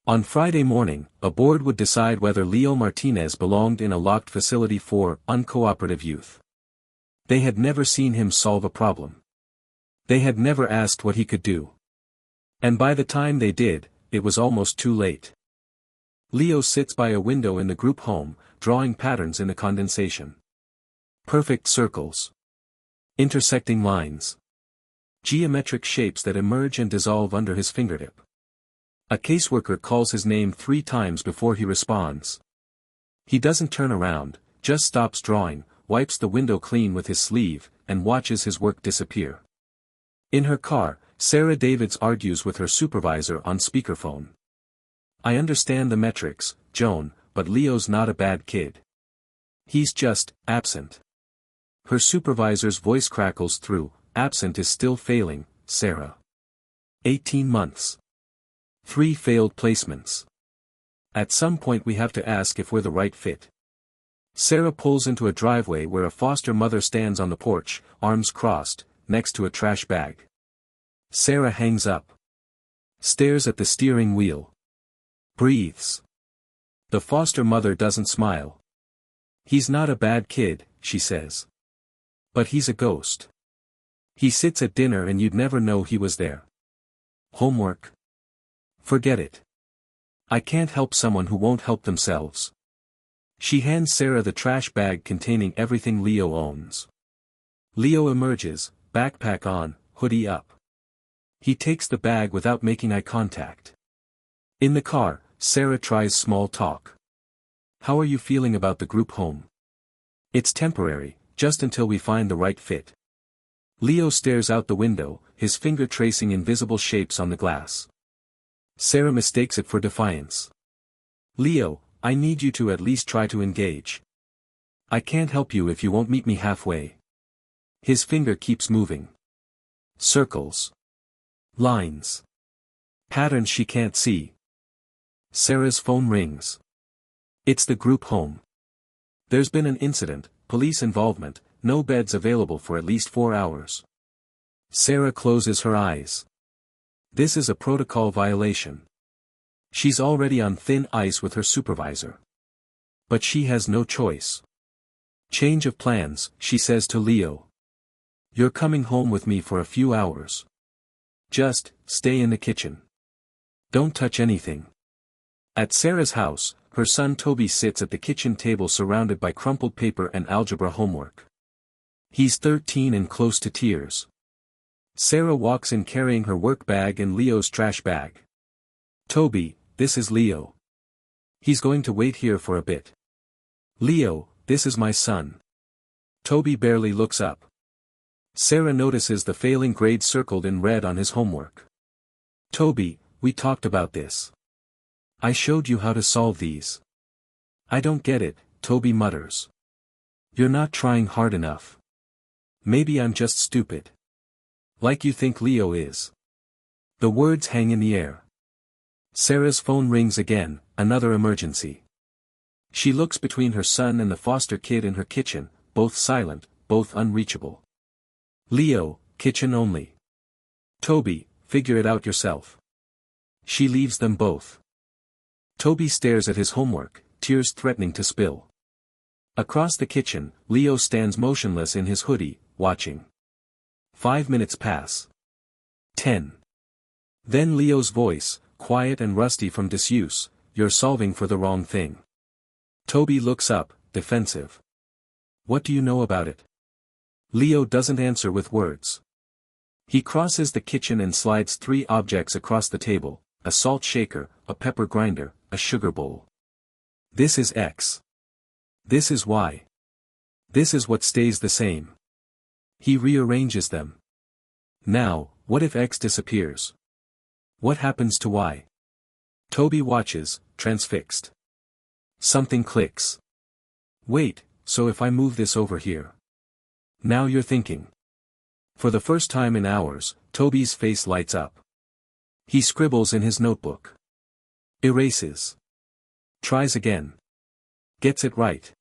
On Friday morning, a board would decide whether Leo Martinez belonged in a locked facility for uncooperative youth. They had never seen him solve a problem. They had never asked what he could do. And by the time they did, it was almost too late. Leo sits by a window in the group home, drawing patterns in the condensation. Perfect circles. Intersecting lines. Geometric shapes that emerge and dissolve under his fingertip. A caseworker calls his name 3 times before he responds. He doesn't turn around, just stops drawing, wipes the window clean with his sleeve, and watches his work disappear. In her car, Sarah Davids argues with her supervisor on speakerphone. I understand the metrics, Joan, but Leo's not a bad kid. He's just absent. Her supervisor's voice crackles through, absent is still failing, Sarah. 18 months. 3 failed placements. At some point we have to ask if we're the right fit. Sarah pulls into a driveway where a foster mother stands on the porch, arms crossed, next to a trash bag. Sarah hangs up. Stares at the steering wheel. Breathes. The foster mother doesn't smile. He's not a bad kid, she says. But he's a ghost. He sits at dinner and you'd never know he was there. Homework? Forget it. I can't help someone who won't help themselves. She hands Sarah the trash bag containing everything Leo owns. Leo emerges, backpack on, hoodie up. He takes the bag without making eye contact. In the car, Sarah tries small talk. How are you feeling about the group home? It's temporary, just until we find the right fit. Leo stares out the window, his finger tracing invisible shapes on the glass. Sarah mistakes it for defiance. Leo, I need you to at least try to engage. I can't help you if you won't meet me halfway. His finger keeps moving. Circles. Lines. Patterns she can't see. Sarah's phone rings. It's the group home. There's been an incident, police involvement, no beds available for at least 4 hours. Sarah closes her eyes. This is a protocol violation. She's already on thin ice with her supervisor. But she has no choice. Change of plans, she says to Leo. You're coming home with me for a few hours. Just, stay in the kitchen. Don't touch anything. At Sarah's house, her son Toby sits at the kitchen table surrounded by crumpled paper and algebra homework. He's 13 and close to tears. Sarah walks in carrying her work bag and Leo's trash bag. Toby, this is Leo. He's going to wait here for a bit. Leo, this is my son. Toby barely looks up. Sarah notices the failing grade circled in red on his homework. Toby, we talked about this. I showed you how to solve these. I don't get it, Toby mutters. You're not trying hard enough. Maybe I'm just stupid. Like you think Leo is. The words hang in the air. Sarah's phone rings again, another emergency. She looks between her son and the foster kid in her kitchen, both silent, both unreachable. Leo, kitchen only. Toby, figure it out yourself. She leaves them both. Toby stares at his homework, tears threatening to spill. Across the kitchen, Leo stands motionless in his hoodie, watching. 5 minutes pass. 10. Then Leo's voice, quiet and rusty from disuse, you're solving for the wrong thing. Toby looks up, defensive. What do you know about it? Leo doesn't answer with words. He crosses the kitchen and slides 3 objects across the table, a salt shaker, a pepper grinder, a sugar bowl. This is X. This is Y. This is what stays the same. He rearranges them. Now, what if X disappears? What happens to Y? Toby watches, transfixed. Something clicks. Wait, so if I move this over here? Now you're thinking. For the first time in hours, Toby's face lights up. He scribbles in his notebook. Erases. Tries again. Gets it right.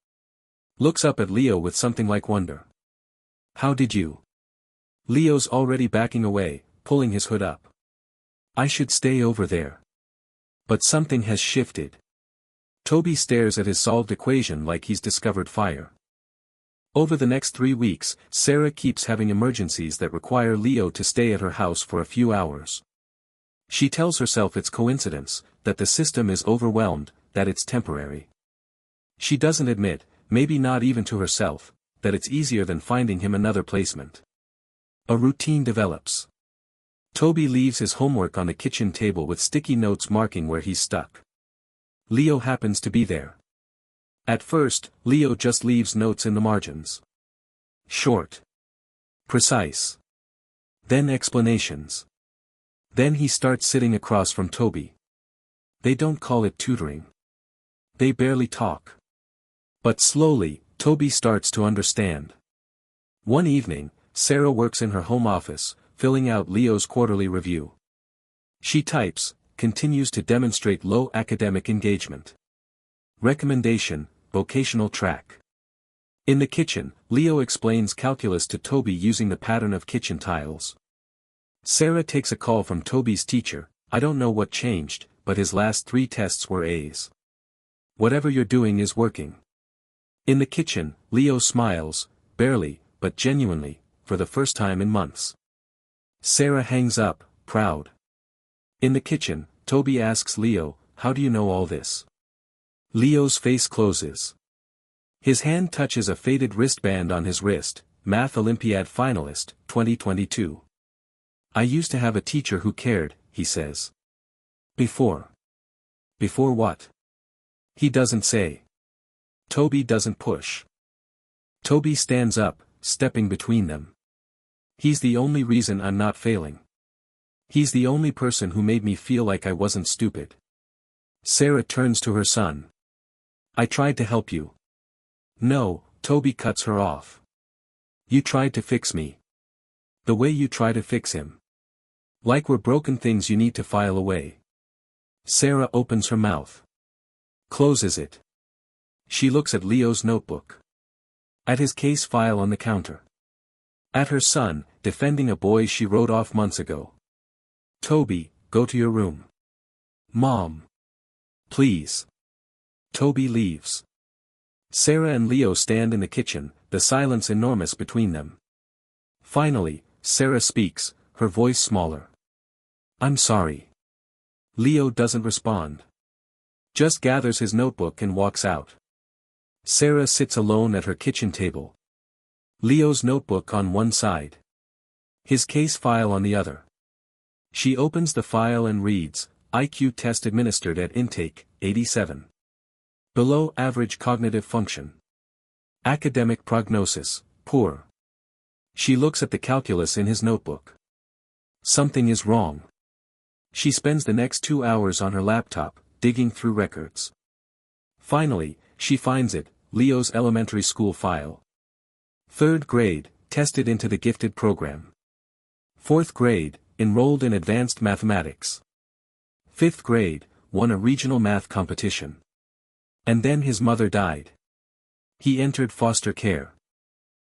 Looks up at Leo with something like wonder. How did you? Leo's already backing away, pulling his hood up. I should stay over there. But something has shifted. Toby stares at his solved equation like he's discovered fire. Over the next 3 weeks, Sarah keeps having emergencies that require Leo to stay at her house for a few hours. She tells herself it's coincidence, that the system is overwhelmed, that it's temporary. She doesn't admit, maybe not even to herself, that it's easier than finding him another placement. A routine develops. Toby leaves his homework on the kitchen table with sticky notes marking where he's stuck. Leo happens to be there. At first, Leo just leaves notes in the margins. Short. Precise. Then explanations. Then he starts sitting across from Toby. They don't call it tutoring. They barely talk. But slowly, Toby starts to understand. One evening, Sarah works in her home office, filling out Leo's quarterly review. She types, continues to demonstrate low academic engagement. Recommendation, vocational track. In the kitchen, Leo explains calculus to Toby using the pattern of kitchen tiles. Sarah takes a call from Toby's teacher. I don't know what changed, but his last 3 tests were A's. Whatever you're doing is working. In the kitchen, Leo smiles, barely, but genuinely, for the first time in months. Sarah hangs up, proud. In the kitchen, Toby asks Leo, how do you know all this? Leo's face closes. His hand touches a faded wristband on his wrist, Math Olympiad finalist, 2022. I used to have a teacher who cared, he says. Before. Before what? He doesn't say. Toby doesn't push. Toby stands up, stepping between them. He's the only reason I'm not failing. He's the only person who made me feel like I wasn't stupid. Sarah turns to her son. I tried to help you. No, Toby cuts her off. You tried to fix me. The way you try to fix him. Like we're broken things you need to file away. Sarah opens her mouth. Closes it. She looks at Leo's notebook. At his case file on the counter. At her son, defending a boy she wrote off months ago. Toby, go to your room. Mom. Please. Toby leaves. Sarah and Leo stand in the kitchen, the silence enormous between them. Finally, Sarah speaks, her voice smaller. I'm sorry. Leo doesn't respond. Just gathers his notebook and walks out. Sarah sits alone at her kitchen table. Leo's notebook on one side. His case file on the other. She opens the file and reads, IQ test administered at intake, 87. Below average cognitive function. Academic prognosis, poor. She looks at the calculus in his notebook. Something is wrong. She spends the next 2 hours on her laptop, digging through records. Finally, she finds it, Leo's elementary school file. 3rd grade, tested into the gifted program. 4th grade, enrolled in advanced mathematics. 5th grade, won a regional math competition. And then his mother died. He entered foster care.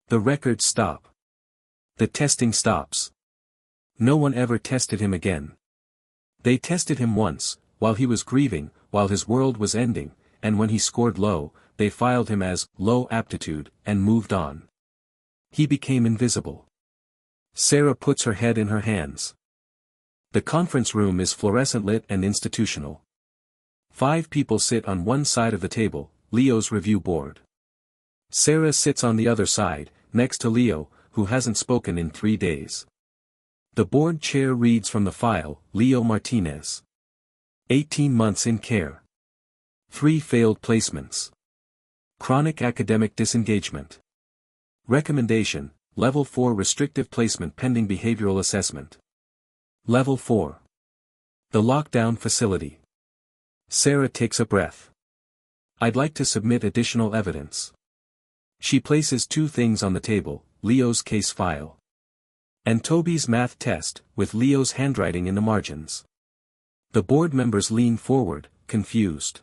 The records stop. The testing stops. No one ever tested him again. They tested him once, while he was grieving, while his world was ending, and when he scored low, they filed him as low aptitude, and moved on. He became invisible. Sarah puts her head in her hands. The conference room is fluorescent lit and institutional. 5 people sit on one side of the table, Leo's review board. Sarah sits on the other side, next to Leo, who hasn't spoken in 3 days. The board chair reads from the file, Leo Martinez. 18 months in care. 3 failed placements. Chronic academic disengagement. Recommendation, Level 4 restrictive placement pending behavioral assessment. Level 4. The lockdown facility. Sarah takes a breath. I'd like to submit additional evidence. She places 2 things on the table, Leo's case file. And Toby's math test, with Leo's handwriting in the margins. The board members lean forward, confused.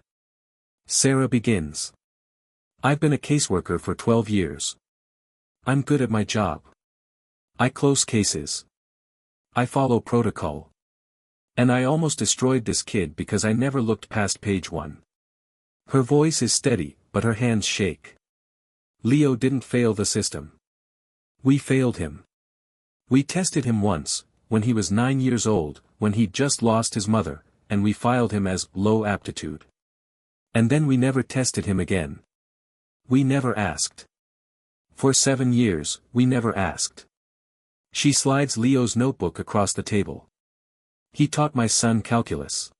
Sarah begins. I've been a caseworker for 12 years. I'm good at my job. I close cases. I follow protocol. And I almost destroyed this kid because I never looked past page 1. Her voice is steady, but her hands shake. Leo didn't fail the system. We failed him. We tested him once, when he was 9 years old, when he'd just lost his mother, and we filed him as low aptitude. And then we never tested him again. We never asked. For 7 years, we never asked. She slides Leo's notebook across the table. He taught my son calculus.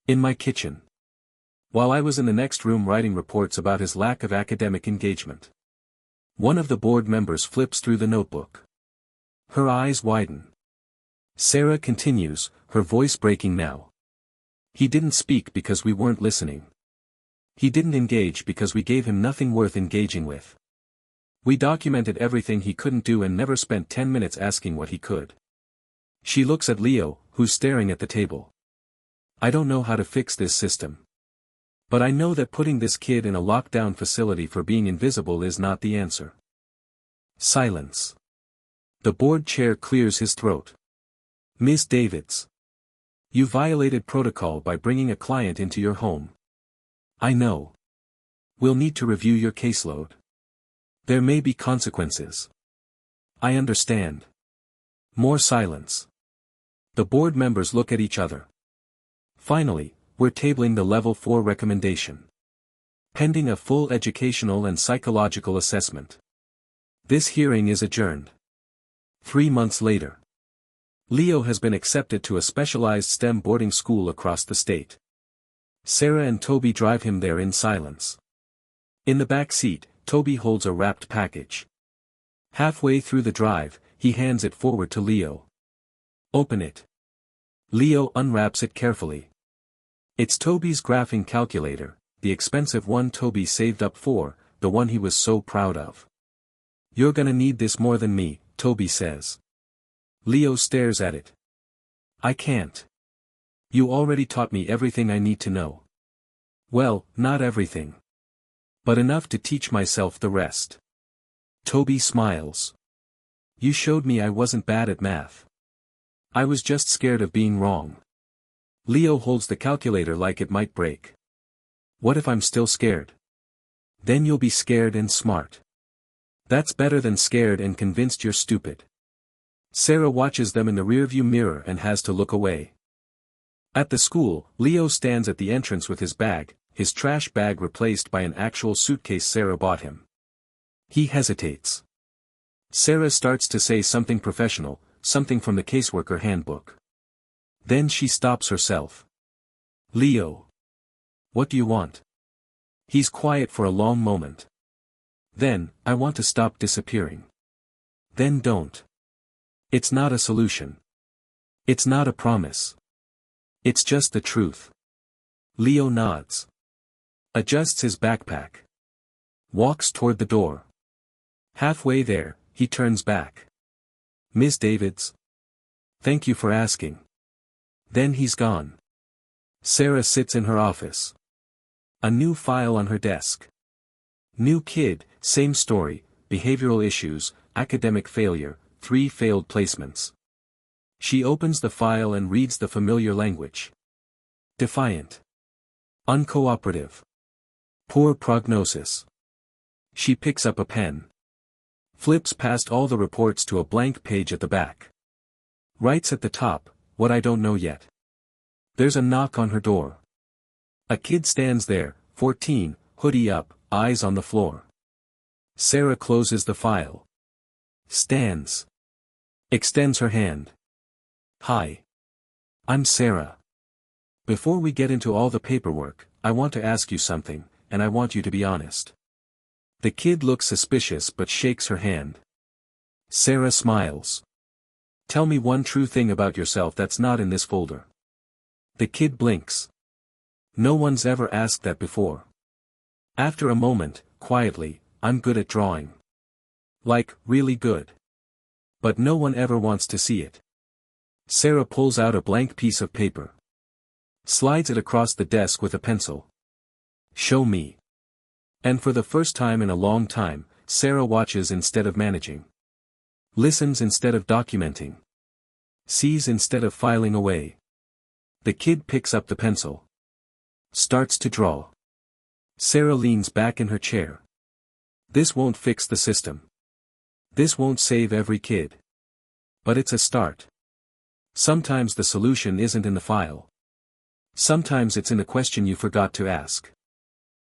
In my kitchen. While I was in the next room writing reports about his lack of academic engagement. One of the board members flips through the notebook. Her eyes widen. Sarah continues, her voice breaking now. He didn't speak because we weren't listening. He didn't engage because we gave him nothing worth engaging with. We documented everything he couldn't do and never spent 10 minutes asking what he could. She looks at Leo, who's staring at the table. I don't know how to fix this system. But I know that putting this kid in a lockdown facility for being invisible is not the answer. Silence. The board chair clears his throat. Miss Davids. You violated protocol by bringing a client into your home. I know. We'll need to review your caseload. There may be consequences. I understand. More silence. The board members look at each other. Finally, we're tabling the Level 4 recommendation. Pending a full educational and psychological assessment. This hearing is adjourned. 3 months later. Leo has been accepted to a specialized STEM boarding school across the state. Sarah and Toby drive him there in silence. In the back seat, Toby holds a wrapped package. Halfway through the drive, he hands it forward to Leo. Open it. Leo unwraps it carefully. It's Toby's graphing calculator, the expensive one Toby saved up for, the one he was so proud of. You're gonna need this more than me, Toby says. Leo stares at it. I can't. You already taught me everything I need to know. Well, not everything. But enough to teach myself the rest. Toby smiles. You showed me I wasn't bad at math. I was just scared of being wrong. Leo holds the calculator like it might break. What if I'm still scared? Then you'll be scared and smart. That's better than scared and convinced you're stupid. Sarah watches them in the rearview mirror and has to look away. At the school, Leo stands at the entrance with his bag, his trash bag replaced by an actual suitcase Sarah bought him. He hesitates. Sarah starts to say something professional, something from the caseworker handbook. Then she stops herself. Leo. What do you want? He's quiet for a long moment. Then, I want to stop disappearing. Then don't. It's not a solution. It's not a promise. It's just the truth. Leo nods. Adjusts his backpack. Walks toward the door. Halfway there, he turns back. Miss Davids. Thank you for asking. Then he's gone. Sarah sits in her office. A new file on her desk. New kid, same story, behavioral issues, academic failure, 3 failed placements. She opens the file and reads the familiar language. Defiant. Uncooperative. Poor prognosis. She picks up a pen. Flips past all the reports to a blank page at the back. Writes at the top, what I don't know yet. There's a knock on her door. A kid stands there, 14, hoodie up, eyes on the floor. Sarah closes the file. Stands. Extends her hand. Hi. I'm Sarah. Before we get into all the paperwork, I want to ask you something, and I want you to be honest. The kid looks suspicious but shakes her hand. Sarah smiles. Tell me one true thing about yourself that's not in this folder. The kid blinks. No one's ever asked that before. After a moment, quietly, I'm good at drawing. Like, really good. But no one ever wants to see it. Sarah pulls out a blank piece of paper. Slides it across the desk with a pencil. Show me. And for the first time in a long time, Sarah watches instead of managing. Listens instead of documenting. Sees instead of filing away. The kid picks up the pencil. Starts to draw. Sarah leans back in her chair. This won't fix the system. This won't save every kid. But it's a start. Sometimes the solution isn't in the file. Sometimes it's in a question you forgot to ask.